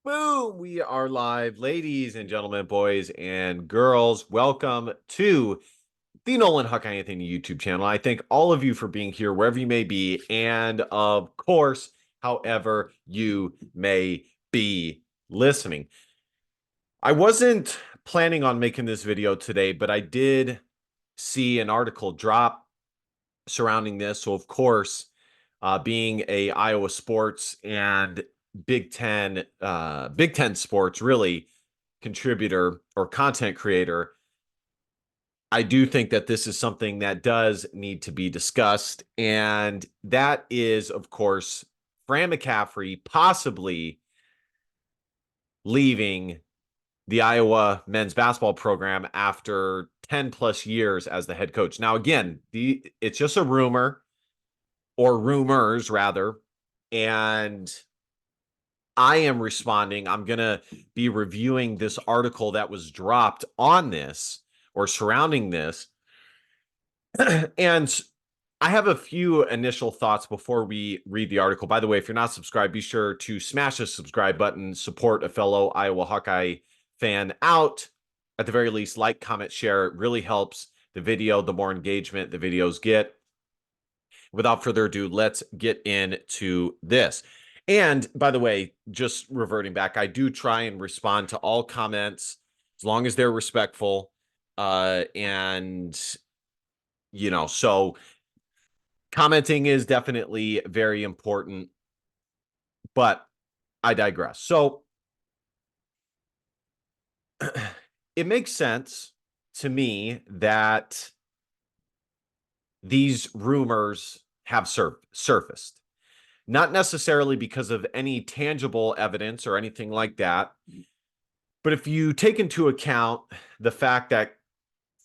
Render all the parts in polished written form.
Boom! We are live, ladies and gentlemen, boys and girls. Welcome to the Nolan Huck Anthony YouTube channel. I thank all of you for being here, wherever you may be, and of course, however you may be listening. I wasn't planning on making this video today, but I did see an article drop surrounding this. So, of course, being a Iowa sports and Big Ten sports really contributor or content creator, I do think that this is something that does need to be discussed. And that is, of course, Fran McCaffery possibly leaving the Iowa men's basketball program after 10 plus years as the head coach. Now, again, it's just a rumor or rumors rather. And I am responding. I'm going to be reviewing this article that was dropped on this or surrounding this. And I have a few initial thoughts before we read the article. By the way, if you're not subscribed, be sure to smash the subscribe button, support a fellow Iowa Hawkeye fan out. At the very least, like, comment, share. It really helps the video. The more engagement the videos get. Without further ado, let's get into this. And by the way, just reverting back, I do try and respond to all comments as long as they're respectful. So commenting is definitely very important, but I digress. So it makes sense to me that these rumors have surfaced. Not necessarily because of any tangible evidence or anything like that. But if you take into account the fact that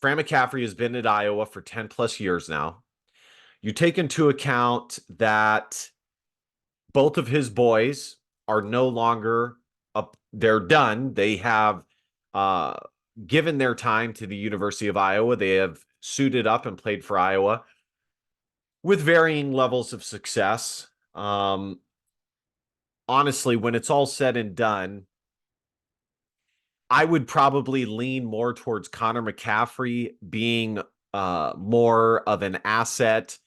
Fran McCaffery has been at Iowa for 10 plus years now, you take into account that both of his boys are no longer up, they're done. They have given their time to the University of Iowa. They have suited up and played for Iowa with varying levels of success. Honestly, when it's all said and done, I would probably lean more towards Connor McCaffrey being more of an asset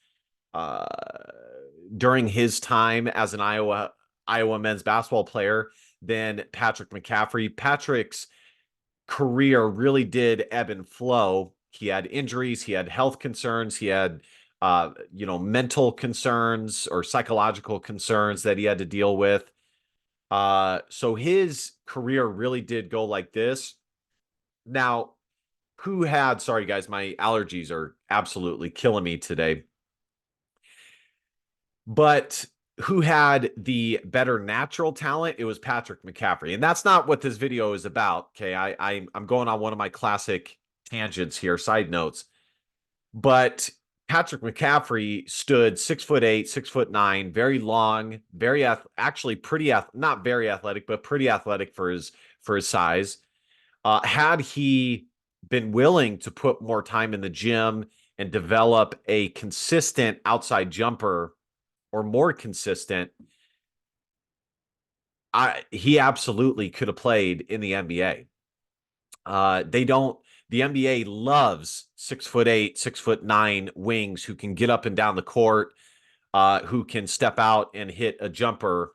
during his time as an Iowa men's basketball player than Patrick McCaffrey. Patrick's career really did ebb and flow. He had injuries, he had health concerns, he had mental concerns or psychological concerns that he had to deal with. So his career really did go like this. Now, sorry guys, my allergies are absolutely killing me today. But who had the better natural talent? It was Patrick McCaffrey. And that's not what this video is about. Okay. I'm going on one of my classic tangents here, side notes. But Patrick McCaffrey stood 6'8", 6'9", very long, actually pretty not very athletic, but pretty athletic for his size. Had he been willing to put more time in the gym and develop a consistent outside jumper, or more consistent, he absolutely could have played in the NBA. The NBA loves 6'8", 6'9" wings who can get up and down the court, who can step out and hit a jumper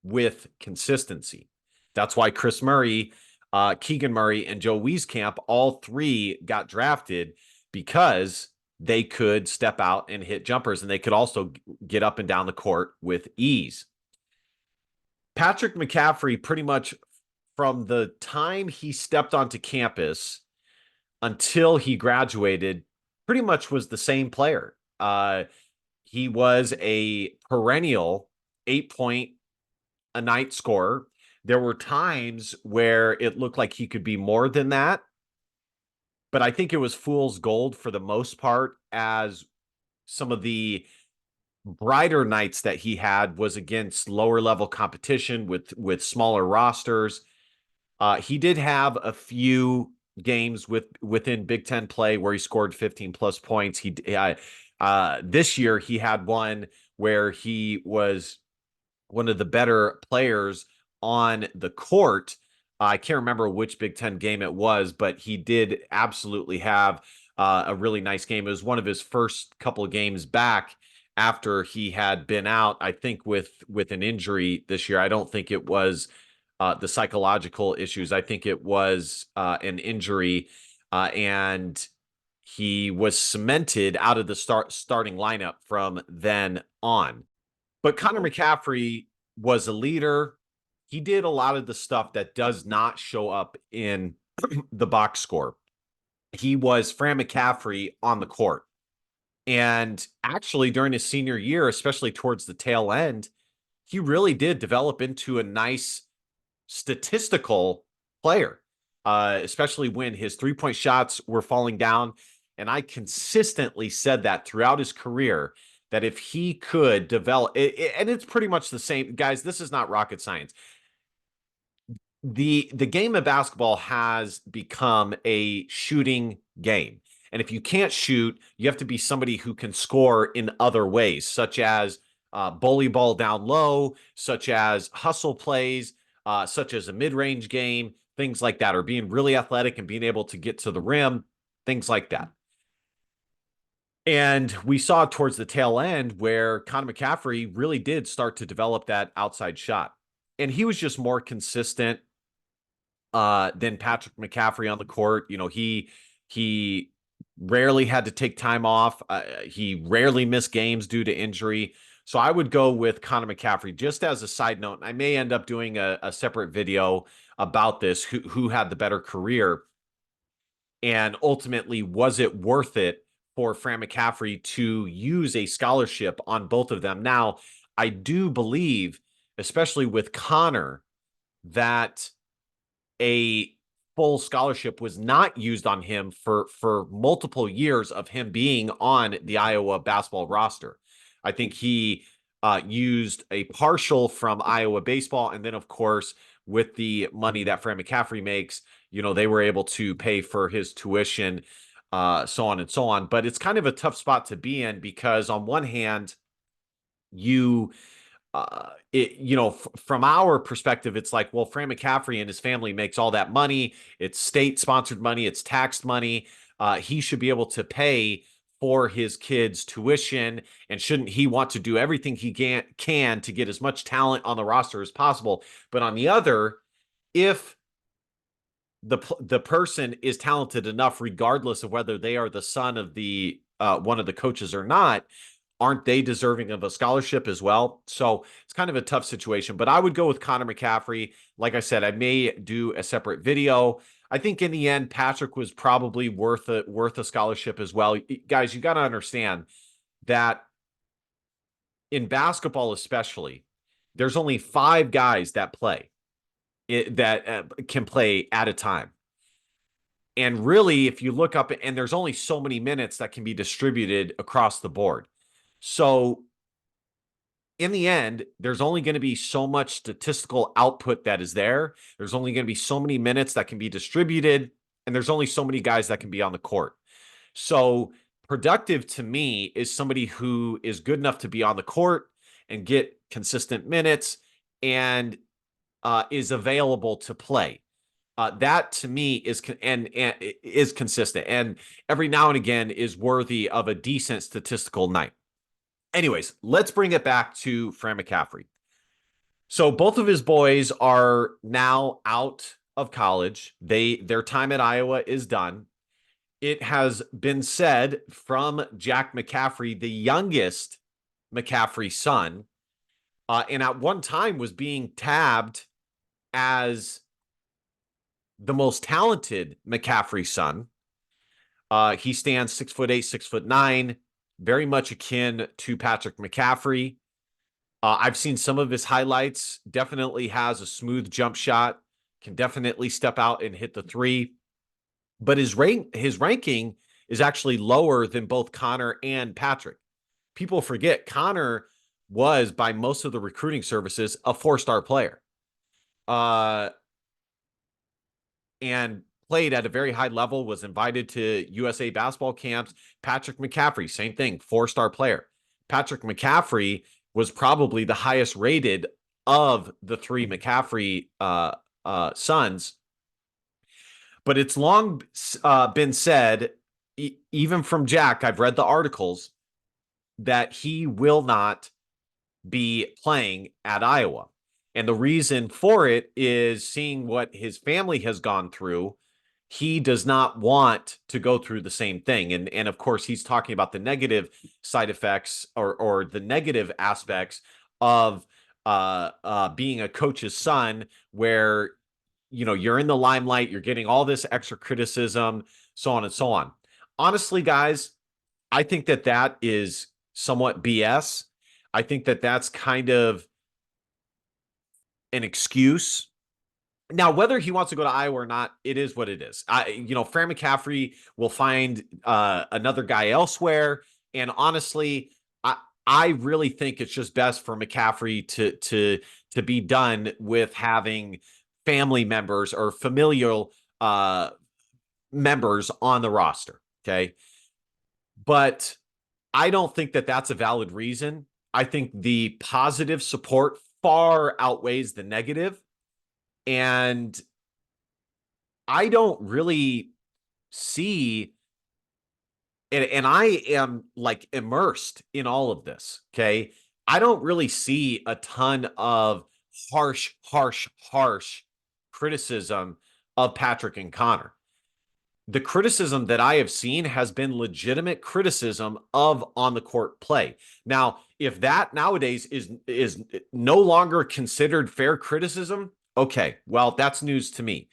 with consistency. That's why Chris Murray, Keegan Murray, and Joe Wieskamp, all three got drafted, because they could step out and hit jumpers, and they could also get up and down the court with ease. Patrick McCaffery, pretty much from the time he stepped onto campus until he graduated, pretty much was the same player. He was a perennial 8-point-a-night scorer. There were times where it looked like he could be more than that, but I think it was fool's gold for the most part, as some of the brighter nights that he had was against lower level competition with smaller rosters. He did have a few games within Big Ten play where he scored 15 plus points. This year he had one where he was one of the better players on the court. I can't remember which Big Ten game it was, but he did absolutely have a really nice game. It was one of his first couple of games back after he had been out, I think, with an injury this year. I don't think it was the psychological issues. I think it was an injury, and he was cemented out of the starting lineup from then on. But Connor McCaffrey was a leader. He did a lot of the stuff that does not show up in the box score. He was Fran McCaffery on the court. And actually, during his senior year, especially towards the tail end, he really did develop into a nice statistical player, especially when his three-point shots were falling down. And I consistently said that throughout his career, that if he could develop, and it's pretty much the same, guys, this is not rocket science. The game of basketball has become a shooting game. And if you can't shoot, you have to be somebody who can score in other ways, such as bully ball down low, such as hustle plays, such as a mid-range game, things like that, or being really athletic and being able to get to the rim, things like that. And we saw towards the tail end where Connor McCaffrey really did start to develop that outside shot. And he was just more consistent than Patrick McCaffrey on the court. You know, he rarely had to take time off. He rarely missed games due to injury. So I would go with Connor McCaffrey. Just as a side note, I may end up doing a separate video about this, who had the better career. And ultimately, was it worth it for Fran McCaffery to use a scholarship on both of them? Now, I do believe, especially with Connor, that a full scholarship was not used on him for multiple years of him being on the Iowa basketball roster. I think he used a partial from Iowa baseball, and then, of course, with the money that Fran McCaffery makes, you know, they were able to pay for his tuition, so on and so on. But it's kind of a tough spot to be in because on one hand, you from our perspective, it's like, well, Fran McCaffery and his family makes all that money. It's state sponsored money. It's taxed money. He should be able to pay for his kids' tuition. And shouldn't he want to do everything he can to get as much talent on the roster as possible? But on the other, if the person is talented enough, regardless of whether they are the son of the one of the coaches or not, aren't they deserving of a scholarship as well? So it's kind of a tough situation, but I would go with Connor McCaffery. Like I said, I may do a separate video. I think in the end, Patrick was probably worth a scholarship as well. Guys, you got to understand that in basketball, especially, there's only 5 guys that play that can play at a time. And really, if you look up, and there's only so many minutes that can be distributed across the board. So in the end, there's only going to be so much statistical output that is there. There's only going to be so many minutes that can be distributed, and there's only so many guys that can be on the court. So productive to me is somebody who is good enough to be on the court and get consistent minutes and is available to play. That to me is is consistent, and every now and again is worthy of a decent statistical night. Anyways, let's bring it back to Fran McCaffery. So both of his boys are now out of college. Their time at Iowa is done. It has been said from Jack McCaffrey, the youngest McCaffrey son, and at one time was being tabbed as the most talented McCaffrey son. He stands 6'8", 6'9", very much akin to Patrick McCaffrey. I've seen some of his highlights. Definitely has a smooth jump shot. Can definitely step out and hit the three. But his ranking is actually lower than both Connor and Patrick. People forget Connor was, by most of the recruiting services, a 4-star player. And played at a very high level, was invited to USA basketball camps. Patrick McCaffrey, same thing, 4-star player. Patrick McCaffrey was probably the highest rated of the three McCaffrey sons. But it's long been said, even from Jack, I've read the articles, that he will not be playing at Iowa. And the reason for it is seeing what his family has gone through. He does not want to go through the same thing. And of course, he's talking about the negative side effects or the negative aspects of being a coach's son, where you're in the limelight, you're getting all this extra criticism, so on and so on. Honestly, guys, I think that is somewhat BS. I think that that's kind of an excuse. Now, whether he wants to go to Iowa or not, it is what it is. Fran McCaffery will find another guy elsewhere. And honestly, I really think it's just best for McCaffrey to be done with having family members or familial members on the roster. Okay. But I don't think that that's a valid reason. I think the positive support far outweighs the negative. And I don't really see, and I am like immersed in all of this. Okay. I don't really see a ton of harsh criticism of Patrick and Connor. The criticism that I have seen has been legitimate criticism of on the court play. Now, if that nowadays is no longer considered fair criticism, okay, well, that's news to me.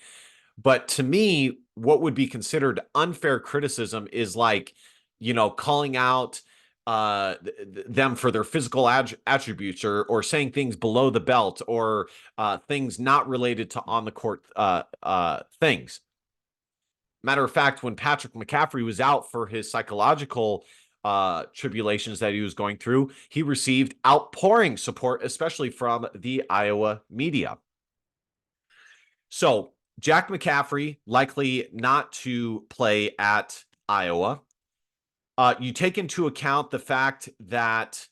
But to me, what would be considered unfair criticism is like, calling out them for their physical attributes, or saying things below the belt, or things not related to on the court things. Matter of fact, when Patrick McCaffrey was out for his psychological tribulations that he was going through, he received outpouring support, especially from the Iowa media. So Jack McCaffrey likely not to play at Iowa. You take into account the fact that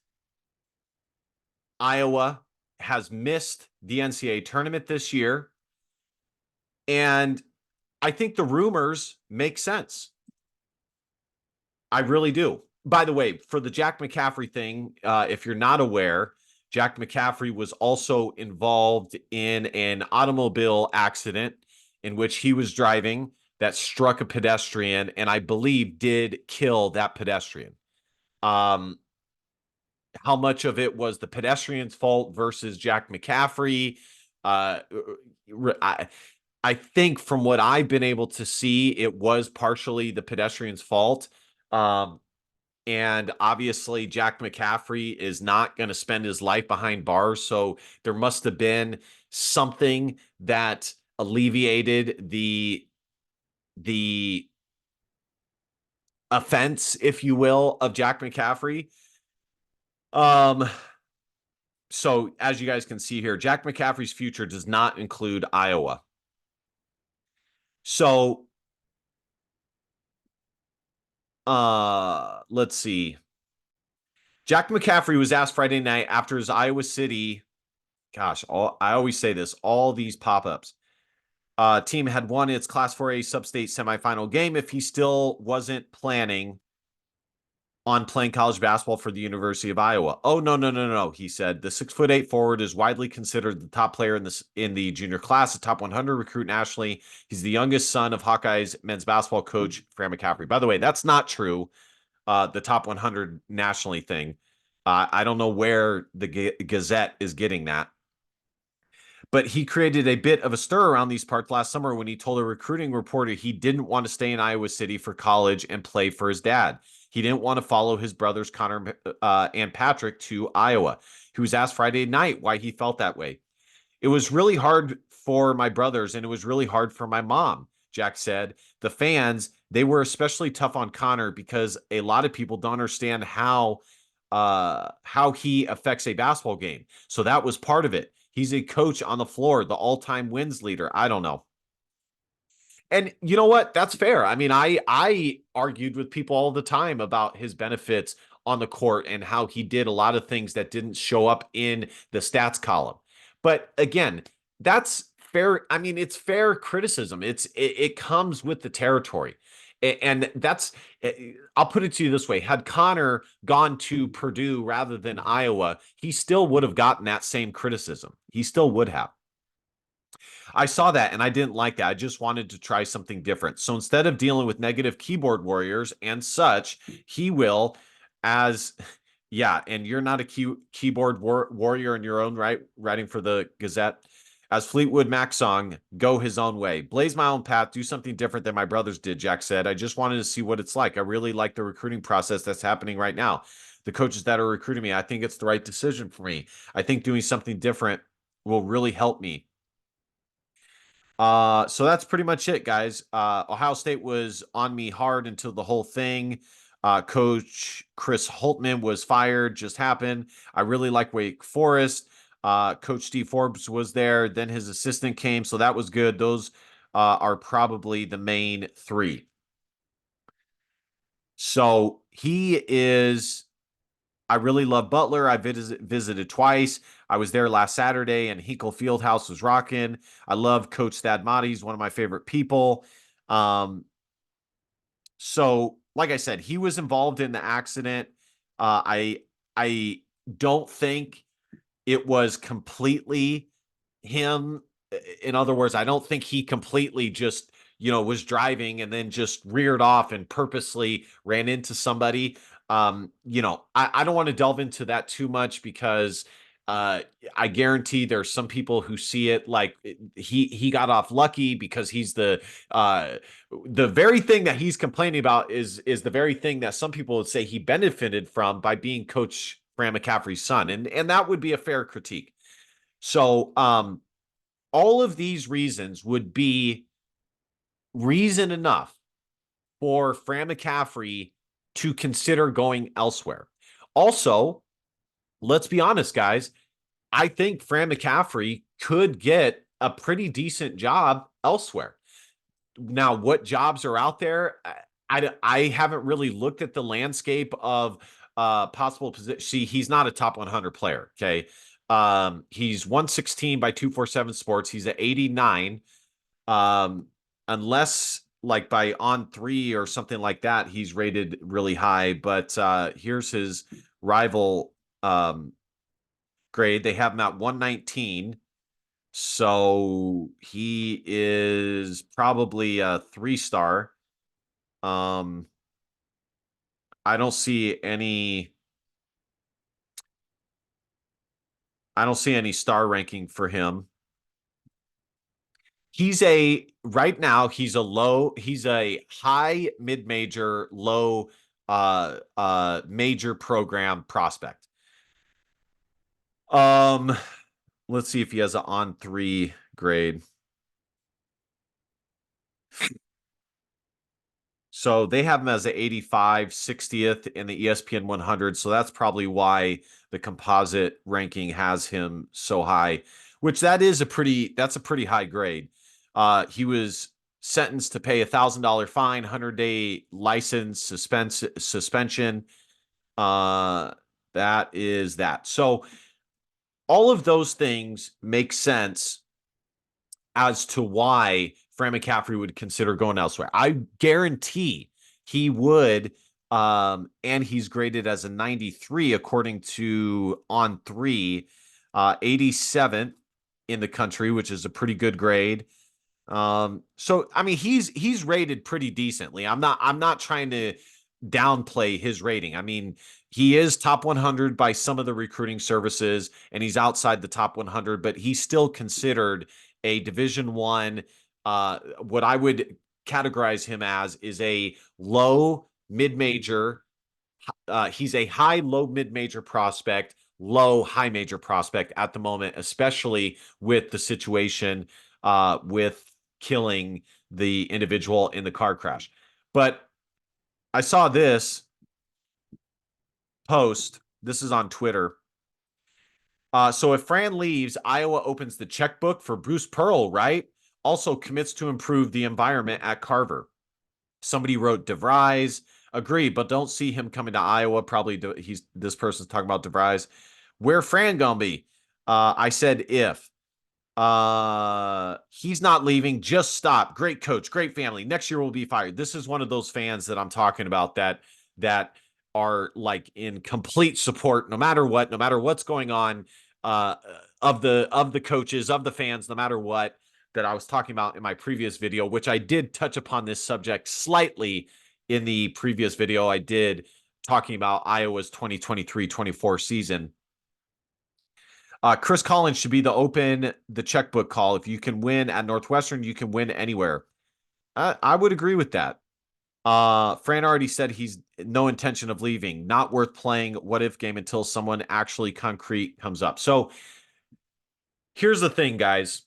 Iowa has missed the NCAA tournament this year, and I think the rumors make sense. I really do. By the way, for the Jack McCaffrey thing, if you're not aware, Jack McCaffrey was also involved in an automobile accident in which he was driving that struck a pedestrian, and I believe did kill that pedestrian. How much of it was the pedestrian's fault versus Jack McCaffrey? I think from what I've been able to see, it was partially the pedestrian's fault. And obviously, Jack McCaffrey is not going to spend his life behind bars. So there must have been something that alleviated the offense, if you will, of Jack McCaffrey. So as you guys can see here, Jack McCaffrey's future does not include Iowa. So let's see. Jack McCaffrey was asked Friday night after his Iowa City, I always say this, all these pop-ups. Team had won its Class 4A sub-state semifinal game if he still wasn't planning on playing college basketball for the University of Iowa. Oh, no, he said. The 6'8" forward is widely considered the top player in the junior class, a top 100 recruit nationally. He's the youngest son of Hawkeyes men's basketball coach Fran McCaffery. By the way, that's not true. The top 100 nationally thing. I don't know where the Gazette is getting that. But he created a bit of a stir around these parts last summer when he told a recruiting reporter he didn't want to stay in Iowa City for college and play for his dad. He didn't want to follow his brothers Connor and Patrick to Iowa. He was asked Friday night why he felt that way. It was really hard for my brothers, and it was really hard for my mom, Jack said. The fans, they were especially tough on Connor because a lot of people don't understand how he affects a basketball game. So that was part of it. He's a coach on the floor, the all-time wins leader. I don't know. And you know what? That's fair. I mean, I argued with people all the time about his benefits on the court and how he did a lot of things that didn't show up in the stats column. But again, that's fair. I mean, it's fair criticism. It comes with the territory. And that's, I'll put it to you this way. Had Connor gone to Purdue rather than Iowa, he still would have gotten that same criticism. He still would have. I saw that and I didn't like that. I just wanted to try something different. So instead of dealing with negative keyboard warriors and such, he will, as yeah, and you're not a keyboard warrior in your own right, writing for the Gazette. As Fleetwood Mac song, go his own way. Blaze my own path, do something different than my brothers did, Jack said. I just wanted to see what it's like. I really like the recruiting process that's happening right now. The coaches that are recruiting me, I think it's the right decision for me. I think doing something different will really help me. So that's pretty much it, guys. Ohio State was on me hard until the whole thing. Coach Chris Holtman was fired, just happened. I really like Wake Forest. Coach Steve Forbes was there. Then his assistant came, so that was good. Those are probably the main three. So he is. I really love Butler. I visited twice. I was there last Saturday, and Hinkle Fieldhouse was rocking. I love Coach Thad Motti. He's one of my favorite people. So, like I said, he was involved in the accident. I don't think it was completely him. In other words, I don't think he completely just, was driving and then just reared off and purposely ran into somebody. I don't want to delve into that too much because I guarantee there's some people who see it like he got off lucky because he's the very thing that he's complaining about is the very thing that some people would say he benefited from by being Coach Fran McCaffery's son, and that would be a fair critique. So all of these reasons would be reason enough for Fran McCaffery to consider going elsewhere. Also, let's be honest, guys. I think Fran McCaffery could get a pretty decent job elsewhere. Now, what jobs are out there? I haven't really looked at the landscape of possible position. See, he's not a top 100 player. Okay. He's 116 by 247 Sports. He's at 89. Unless like by On3 or something like that, he's rated really high. But here's his rival grade. They have him at 119. So he is probably a 3-star. I don't see any star ranking for him. He's a high mid-major, low major program prospect. Let's see if he has an On3 grade. So they have him as an 85, 60th in the ESPN 100. So that's probably why the composite ranking has him so high, which that's a pretty high grade. He was sentenced to pay $1,000 fine, 100-day license suspension. That is that. So all of those things make sense as to why Fran McCaffery would consider going elsewhere. I guarantee he would, and he's graded as a 93 according to On3, 87th in the country, which is a pretty good grade. So I mean, he's rated pretty decently. I'm not trying to downplay his rating. I mean, he is top 100 by some of the recruiting services, and he's outside the top 100, but he's still considered a Division I. What I would categorize him as is a low mid-major. He's a high low mid-major prospect, low high major prospect at the moment, especially with the situation with killing the individual in the car crash. But I saw this post. This is on Twitter. So if Fran leaves, Iowa opens the checkbook for Bruce Pearl, right? Also commits to improve the environment at Carver. Somebody wrote DeVries. Agree, but don't see him coming to Iowa. Probably this person's talking about DeVries. Where Fran gonna be? I said if. He's not leaving. Just stop. Great coach, great family. Next year will be fired. This is one of those fans that I'm talking about that are like in complete support, no matter what, no matter what's going on, of the coaches, of the fans, no matter what, that I was talking about in my previous video, which I did touch upon this subject slightly in the previous video I did talking about Iowa's 2023-24 season. Chris Collins should be the checkbook call. If you can win at Northwestern, you can win anywhere. I would agree with that. Fran already said he's no intention of leaving. Not worth playing what if game until someone actually concrete comes up. So here's the thing, guys.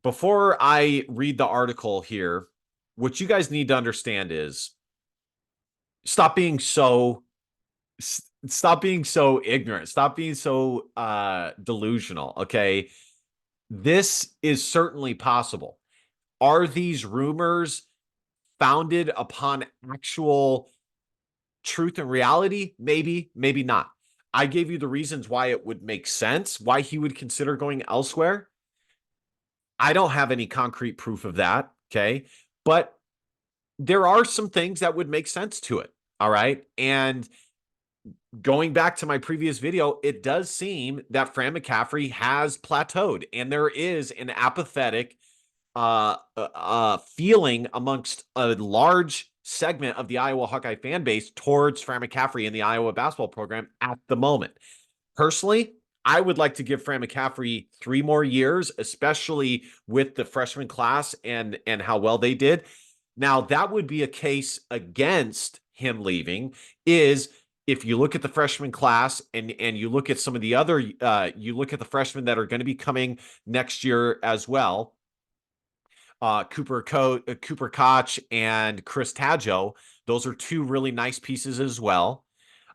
Before I read the article here, what you guys need to understand is stop being so ignorant. Stop being so delusional. Okay. This is certainly possible. Are these rumors founded upon actual truth and reality? Maybe, maybe not. I gave you the reasons why it would make sense, why he would consider going elsewhere. I don't have any concrete proof of that. Okay. But there are some things that would make sense to it. All right. And going back to my previous video, it does seem that Fran McCaffery has plateaued, and there is an apathetic feeling amongst a large segment of the Iowa Hawkeye fan base towards Fran McCaffery and the Iowa basketball program at the moment. Personally, I would like to give Fran McCaffery 3 more years, especially with the freshman class and how well they did. Now, that would be a case against him leaving, is if you look at the freshman class and you look at some of the other, you look at the freshmen that are going to be coming next year as well, Cooper Koch and Chris Taggio, those are 2 really nice pieces as well.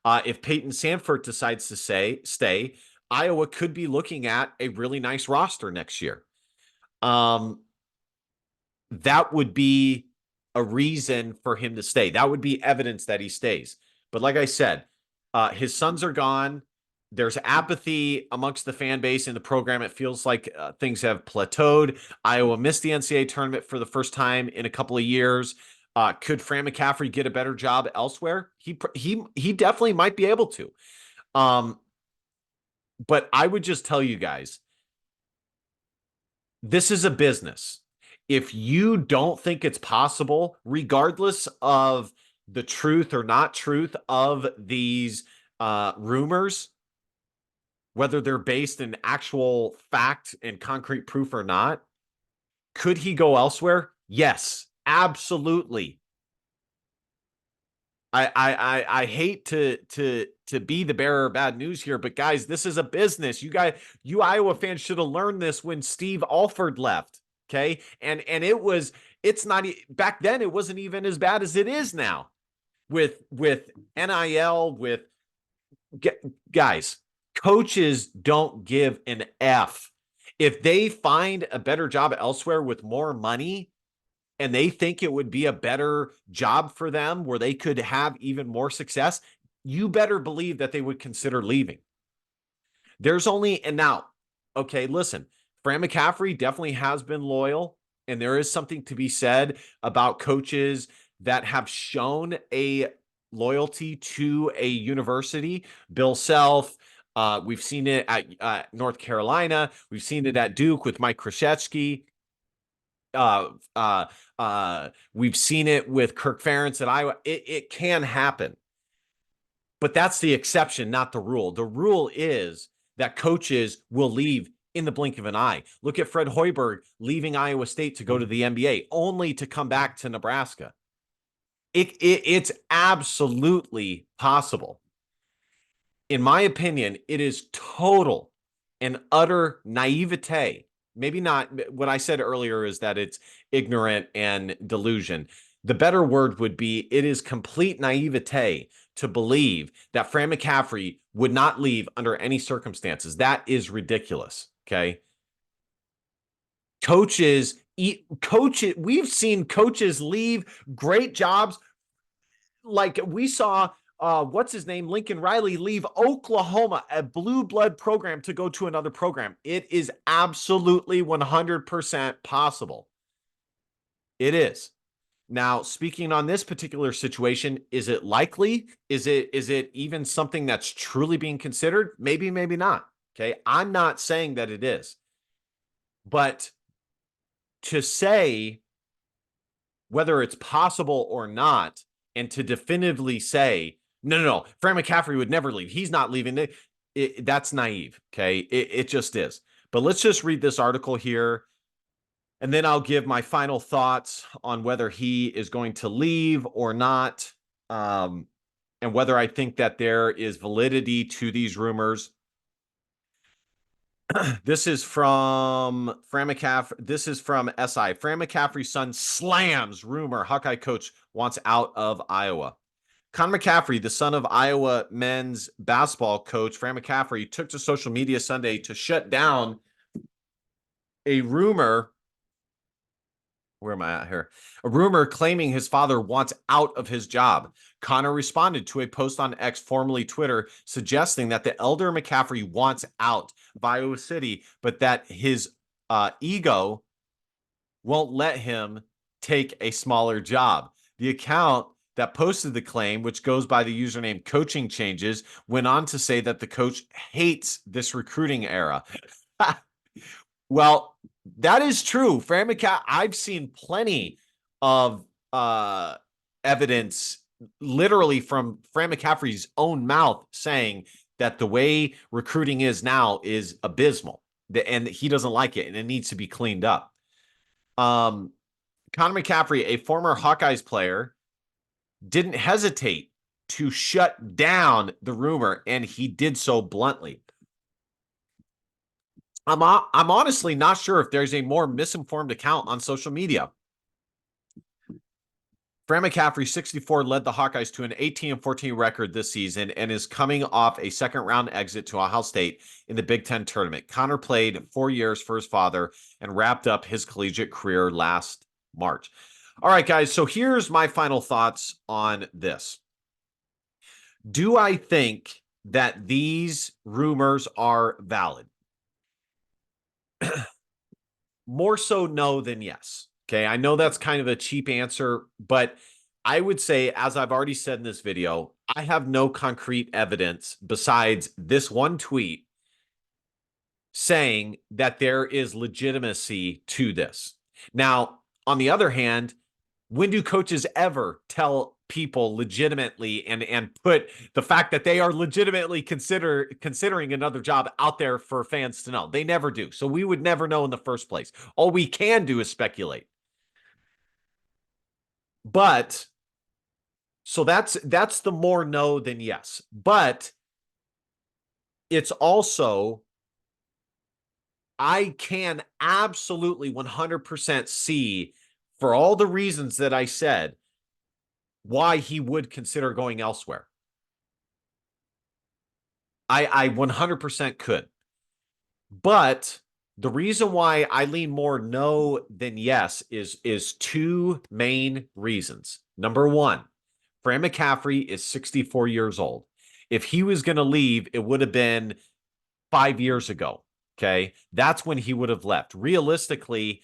If Peyton Sanford decides to stay, Iowa could be looking at a really nice roster next year. That would be a reason for him to stay. That would be evidence that he stays. But like I said, his sons are gone. There's apathy amongst the fan base in the program. It feels like things have plateaued. Iowa missed the NCAA tournament for the first time in a couple of years. Could Fran McCaffery get a better job elsewhere? He definitely might be able to. But I would just tell you guys, this is a business. If you don't think it's possible, regardless of the truth or not truth of these rumors, whether they're based in actual fact and concrete proof or not, could he go elsewhere? Yes, absolutely. I hate to be the bearer of bad news here, but guys, this is a business. You Iowa fans should have learned this when Steve Alford left. Okay. And it's not back then. It wasn't even as bad as it is now with NIL, with guys, coaches don't give an F. If they find a better job elsewhere with more money and they think it would be a better job for them where they could have even more success, you better believe that they would consider leaving. There's only, and now, okay, listen, Fran McCaffery definitely has been loyal, and there is something to be said about coaches that have shown a loyalty to a university. Bill Self, we've seen it at North Carolina. We've seen it at Duke with Mike Krzyzewski. We've seen it with Kirk Ferentz at Iowa. It can happen, but that's the exception, not the rule. The rule is that coaches will leave in the blink of an eye. Look at Fred Hoiberg leaving Iowa State to go to the NBA, only to come back to Nebraska. It's absolutely possible. In my opinion, it is total and utter naivete. Maybe not. What I said earlier is that it's ignorant and delusion. The better word would be it is complete naivete to believe that Fran McCaffery would not leave under any circumstances. That is ridiculous. Okay. Coaches, we've seen coaches leave great jobs. Like we saw what's his name? Lincoln Riley leave Oklahoma, a blue blood program, to go to another program. It is absolutely 100% possible. It is. Now, speaking on this particular situation, is it likely? Is it even something that's truly being considered? Maybe, maybe not. Okay. I'm not saying that it is. But to say whether it's possible or not, and to definitively say, no, Fran McCaffery would never leave. He's not leaving. That's naive. Okay. It just is. But let's just read this article here. And then I'll give my final thoughts on whether he is going to leave or not, and whether I think that there is validity to these rumors. This is from Fran McCaffery. This is from SI. Fran McCaffrey's son slams rumor Hawkeye coach wants out of Iowa. Connor McCaffrey, the son of Iowa men's basketball coach Fran McCaffery, took to social media Sunday to shut down a rumor. Where am I at here? A rumor claiming his father wants out of his job. Connor responded to a post on X, formerly Twitter, suggesting that the elder McCaffrey wants out of Iowa City, but that his ego won't let him take a smaller job. The account that posted the claim, which goes by the username Coaching Changes, went on to say that the coach hates this recruiting era. Well, that is true. Fran McCaffrey, I've seen plenty of evidence literally from Fran McCaffrey's own mouth saying that the way recruiting is now is abysmal and he doesn't like it and it needs to be cleaned up. Connor McCaffrey, a former Hawkeyes player, didn't hesitate to shut down the rumor, and he did so bluntly. I'm honestly not sure if there's a more misinformed account on social media. Fran McCaffery, 64, led the Hawkeyes to an 18-14 record this season and is coming off a second-round exit to Ohio State in the Big Ten tournament. Connor played 4 years for his father and wrapped up his collegiate career last March. All right, guys, so here's my final thoughts on this. Do I think that these rumors are valid? More so no than yes. Okay, I know that's kind of a cheap answer, but I would say, as I've already said in this video, I have no concrete evidence besides this one tweet saying that there is legitimacy to this. Now, on the other hand, when do coaches ever tell people legitimately and put the fact that they are legitimately considering another job out there for fans to know? They never do. So we would never know in the first place. All we can do is speculate. But so that's the more no than yes. But it's also, I can absolutely 100% see, for all the reasons that I said, why he would consider going elsewhere. I 100% could. But the reason why I lean more no than yes is two main reasons. Number one, Fran McCaffery is 64 years old. If he was going to leave, it would have been 5 years ago. Okay. That's when he would have left. Realistically,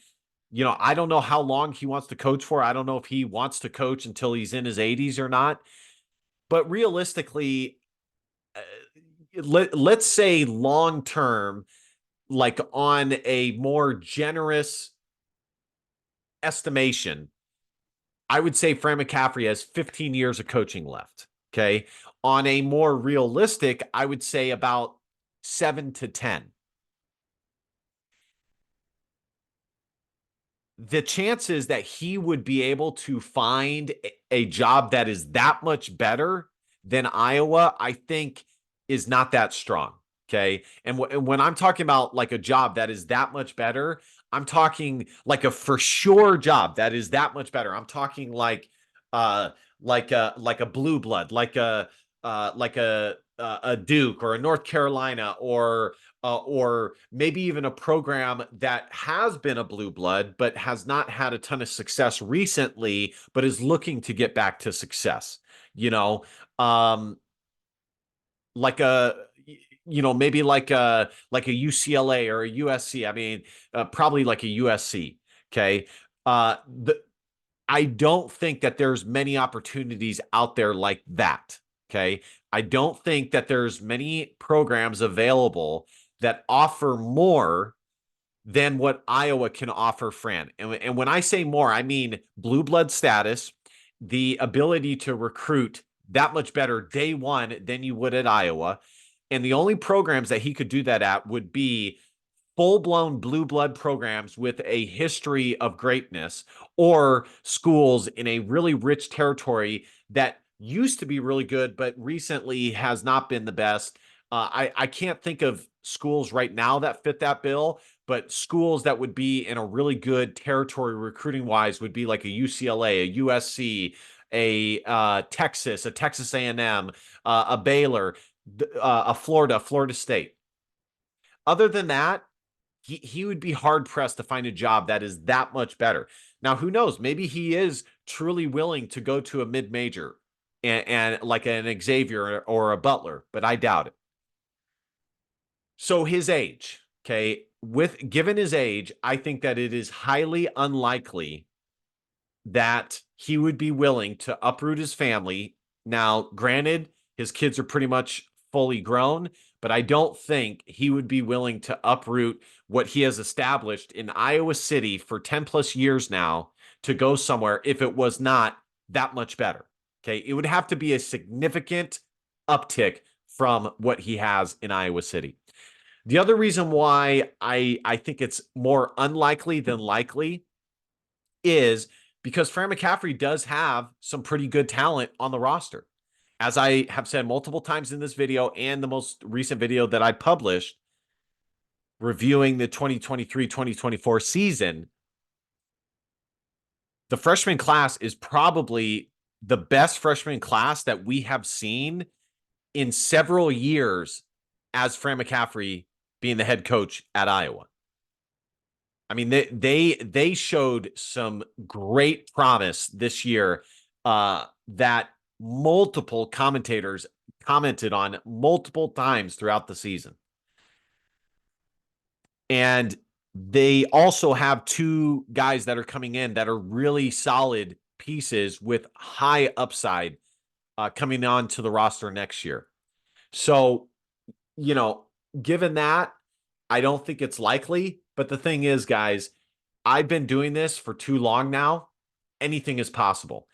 I don't know how long he wants to coach for. I don't know if he wants to coach until he's in his 80s or not. But realistically, let's say long term, like on a more generous estimation, I would say Fran McCaffery has 15 years of coaching left. Okay. On a more realistic, I would say about 7 to 10. The chances that he would be able to find a job that is that much better than Iowa, I think, is not that strong. Okay. And when I'm talking about like a job that is that much better, I'm talking like a for sure job that is that much better. I'm talking like a blue blood, like a Duke or a North Carolina or maybe even a program that has been a blue blood but has not had a ton of success recently, but is looking to get back to success. you know, um, like a maybe like a UCLA or a USC. I mean, probably like a USC. Okay. The I don't think that there's many opportunities out there like that. Okay. I don't think that there's many programs available that offer more than what Iowa can offer, Fran. And when I say more, I mean blue blood status, the ability to recruit that much better day one than you would at Iowa. And the only programs that he could do that at would be full-blown blue blood programs with a history of greatness, or schools in a really rich territory that used to be really good but recently has not been the best. I can't think of schools right now that fit that bill, but schools that would be in a really good territory recruiting wise would be like a UCLA, a USC, a Texas, a Texas A&M, a Baylor, a Florida State. Other than that, he would be hard pressed to find a job that is that much better. Now, who knows? Maybe he is truly willing to go to a mid major and like an Xavier or a Butler, but I doubt it. So his age, okay, with given his age, I think that it is highly unlikely that he would be willing to uproot his family. Now, granted, his kids are pretty much fully grown, but I don't think he would be willing to uproot what he has established in Iowa City for 10 plus years now to go somewhere if it was not that much better. Okay. It would have to be a significant uptick from what he has in Iowa City. The other reason why I think it's more unlikely than likely is because Fran McCaffery does have some pretty good talent on the roster. As I have said multiple times in this video and the most recent video that I published reviewing the 2023-2024 season, the freshman class is probably the best freshman class that we have seen in several years as Fran McCaffery being the head coach at Iowa. I mean, they showed some great promise this year that multiple commentators commented on multiple times throughout the season. And they also have two guys that are coming in that are really solid pieces with high upside coming on to the roster next year. So, given that, I don't think it's likely. But the thing is, guys, I've been doing this for too long now. Anything is possible.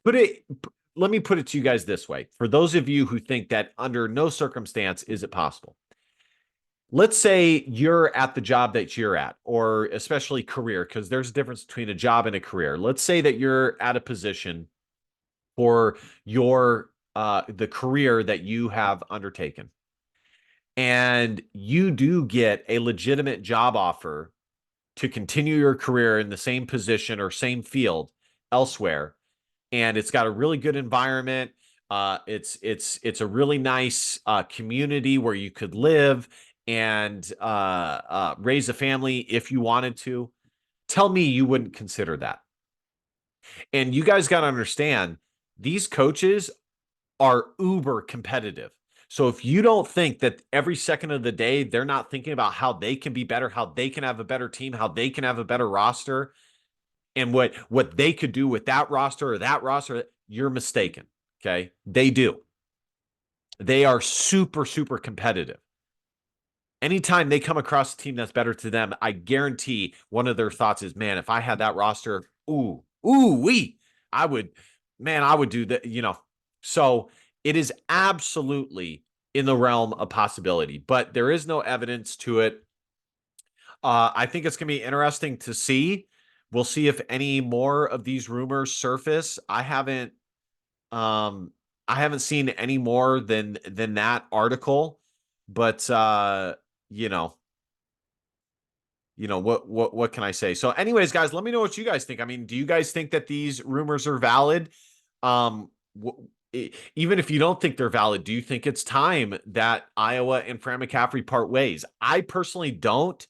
Let me put it to you guys this way. For those of you who think that under no circumstance is it possible. Let's say you're at the job that you're at, or especially career, because there's a difference between a job and a career. Let's say that you're at a position for your the career that you have undertaken, and you do get a legitimate job offer to continue your career in the same position or same field elsewhere, and it's got a really good environment. It's a really nice community where you could live and raise a family if you wanted to. Tell me you wouldn't consider that. And you guys got to understand, these coaches are uber competitive. So if you don't think that every second of the day they're not thinking about how they can be better, how they can have a better team, how they can have a better roster, and what they could do with that roster or that roster, you're mistaken. Okay? They do. They are super, super competitive. Anytime they come across a team that's better to them, I guarantee one of their thoughts is, man, if I had that roster, I would do that, So it is absolutely in the realm of possibility, but there is no evidence to it. I think it's going to be interesting to see. We'll see if any more of these rumors surface. I haven't seen any more than that article, but you know, what can I say? So anyways, guys, let me know what you guys think. I mean, do you guys think that these rumors are valid? Even if you don't think they're valid, do you think it's time that Iowa and Fran McCaffery part ways? I personally don't.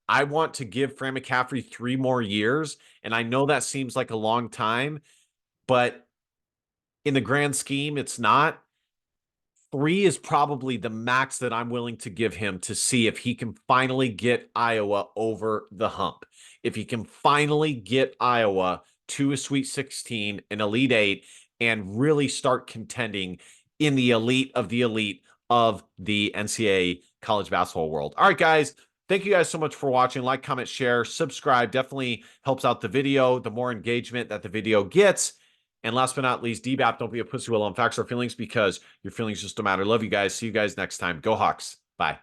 I want to give Fran McCaffery 3 more years, and I know that seems like a long time, but in the grand scheme, it's not. 3 is probably the max that I'm willing to give him to see if he can finally get Iowa over the hump. If he can finally get Iowa to a Sweet 16, an Elite 8, and really start contending in the elite of the elite of the NCAA college basketball world. All right, guys. Thank you guys so much for watching. Like, comment, share, subscribe. Definitely helps out the video. The more engagement that the video gets. And last but not least, DBAP, don't be a pussy will on facts or feelings, because your feelings just don't matter. Love you guys. See you guys next time. Go Hawks. Bye.